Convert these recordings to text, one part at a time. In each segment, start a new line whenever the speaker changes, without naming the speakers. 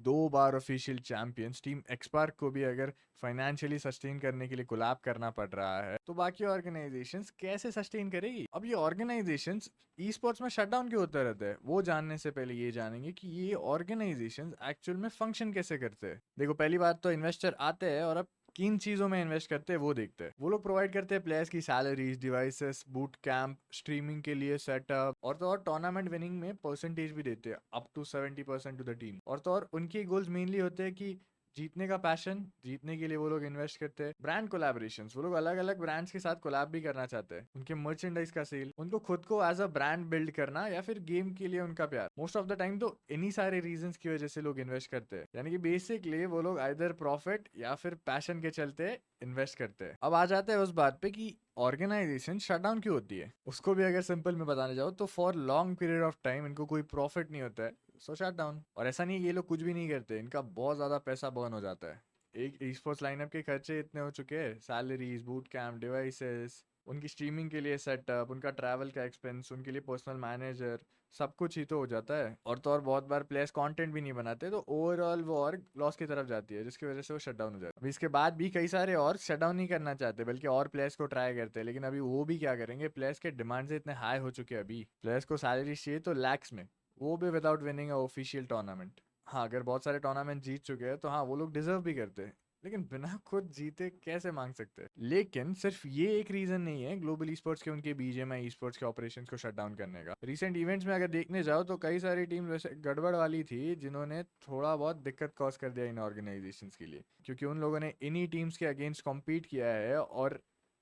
2 बार official champions team एक्सपार्क को भी अगर फाइनेंशियली सस्टेन करने के लिए कोलैब करना पड़ रहा है, तो बाकी ऑर्गेनाइजेशंस कैसे सस्टेन करेगी? अब ये ऑर्गेनाइजेशंस ई स्पोर्ट्स में शटडाउन क्यों होता रहता है, वो जानने से पहले ये जानेंगे कि ये ऑर्गेनाइजेशंस एक्चुअल में फंक्शन कैसे करते हैं। देखो, पहली बात तो इन्वेस्टर आते हैं और अब किन चीज़ों में इन्वेस्ट करते हैं वो देखते हैं। वो लोग प्रोवाइड करते हैं प्लेयर्स की salaries, devices, boot camp, streaming के लिए सेटअप, और तो और टूर्नामेंट विनिंग में परसेंटेज भी देते हैं, up to 70% to the team. और तो और उनके गोल्स मेनली होते हैं कि जीतने का पैशन, जीतने के लिए वो लोग इन्वेस्ट करते हैं। ब्रांड कोलैबोरेशंस, वो लोग अलग अलग ब्रांड्स के साथ कोलैब भी करना चाहते हैं। उनके मर्चेंडाइज का सेल, उनको खुद को एज अ ब्रांड बिल्ड करना, या फिर गेम के लिए उनका प्यार। मोस्ट ऑफ द टाइम तो इन्हीं सारे रीजंस की वजह से लोग इन्वेस्ट करते हैं। यानी कि बेसिकली वो लोग आइदर प्रॉफिट या फिर पैशन के चलते इन्वेस्ट करते हैं। अब आ जाते हैं उस बात पे कि ऑर्गेनाइजेशन शटडाउन क्यों होती है। उसको भी अगर सिंपल में बताने जाओ तो for long period of time इनको कोई प्रॉफिट नहीं होता है, सो शट डाउन। और ऐसा नहीं है ये लोग कुछ भी नहीं करते, इनका बहुत ज़्यादा पैसा बर्न हो जाता है। एक ई स्पोर्ट्स लाइनअप के खर्चे इतने हो चुके हैं, सैलरीज, बूट कैंप, डिवाइसेस, उनकी स्ट्रीमिंग के लिए सेटअप, उनका ट्रैवल का एक्सपेंस, उनके लिए पर्सनल मैनेजर, सब कुछ ही तो हो जाता है। और तो और बहुत बार प्लेयर्स कंटेंट भी नहीं बनाते, तो ओवरऑल वो और लॉस की तरफ जाती है, जिसकी वजह से वो शट डाउन हो जाता है। अभी इसके बाद भी कई सारे और शट डाउन नहीं करना चाहते, बल्कि और प्लेयर्स को ट्राई करते हैं। लेकिन अभी वो भी क्या करेंगे, प्लेयर्स के डिमांड इतने हाई हो चुके हैं, अभी प्लेयर्स को सैलरी चाहिए तो लैक्स में, वो भी without winning a official tournament. हाँ, अगर बहुत सारे टूर्नामेंट जीत चुके हैं तो हाँ, वो लोग डिजर्व भी करते हैं, लेकिन बिना खुद जीते कैसे मांग सकते हैं। लेकिन सिर्फ ये एक रीजन नहीं है ग्लोबल ई स्पोर्ट्स के उनके बीजीएमआई ई स्पोर्ट्स के ऑपरेशंस को शट डाउन करने का। रिसेंट इवेंट्स में अगर देखने जाओ तो कई सारी टीम वैसे गड़बड़ वाली थी, जिन्होंने थोड़ा बहुत दिक्कत कॉज कर दिया इन ऑर्गेनाइजेशंस के लिए, क्योंकि उन लोगों ने इन्हीं टीम्स के अगेंस्ट कॉम्पीट किया है और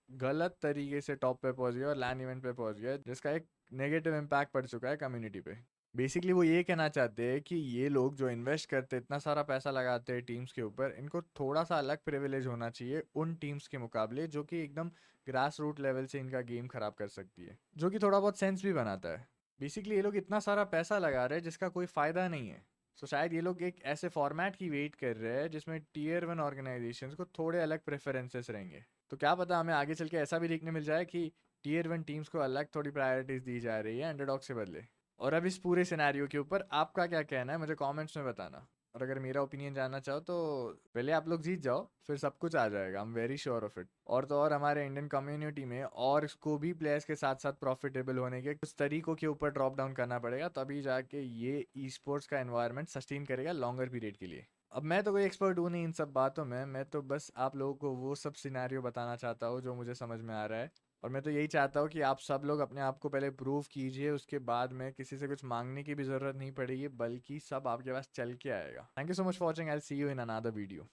गलत तरीके से टॉप पे पहुंच गया और लैंड इवेंट पे पहुंच गया, जिसका एक नेगेटिव इम्पैक्ट पड़ चुका है कम्युनिटी पे। बेसिकली वो ये कहना चाहते हैं कि ये लोग जो इन्वेस्ट करते, इतना सारा पैसा लगाते हैं टीम्स के ऊपर, इनको थोड़ा सा अलग प्रिविलेज होना चाहिए उन टीम्स के मुकाबले जो कि एकदम ग्रास रूट लेवल से इनका गेम खराब कर सकती है, जो कि थोड़ा बहुत सेंस भी बनाता है। बेसिकली ये लोग इतना सारा पैसा लगा रहे हैं जिसका कोई फ़ायदा नहीं है। सो शायद ये लोग एक ऐसे फॉर्मेट की वेट कर रहे हैं जिसमें टीयर 1 ऑर्गेनाइजेशंस को थोड़े अलग प्रेफरेंसेस रहेंगे। तो क्या पता हमें आगे चल के ऐसा भी देखने मिल जाए कि टीयर 1 टीम्स को अलग थोड़ी प्रायोरिटीज दी जा रही है अंडरडॉग से बदले। और अब इस पूरे सिनेरियो के ऊपर आपका क्या कहना है, मुझे कमेंट्स में बताना। और अगर मेरा ओपिनियन जानना चाहो तो पहले आप लोग जीत जाओ, फिर सब कुछ आ जाएगा, I am very sure of it. और तो और हमारे इंडियन कम्युनिटी में और इसको भी प्लेयर्स के साथ साथ प्रॉफिटेबल होने के कुछ तरीकों के ऊपर ड्रॉप डाउन करना पड़ेगा, तभी जाके ये ई स्पोर्ट्स का एनवायरनमेंट सस्टेन करेगा लॉन्गर पीरियड के लिए। अब मैं तो कोई एक्सपर्ट हूँ नहीं इन सब बातों में, मैं तो बस आप लोगों को वो सब सिनेरियो बताना चाहता हूँ जो मुझे समझ में आ रहा है। और मैं तो यही चाहता हूँ कि आप सब लोग अपने आप को पहले प्रूव कीजिए, उसके बाद में किसी से कुछ मांगने की भी ज़रूरत नहीं पड़ेगी, बल्कि सब आपके पास चल के आएगा। Thank you so much for watching, I will see you in another video.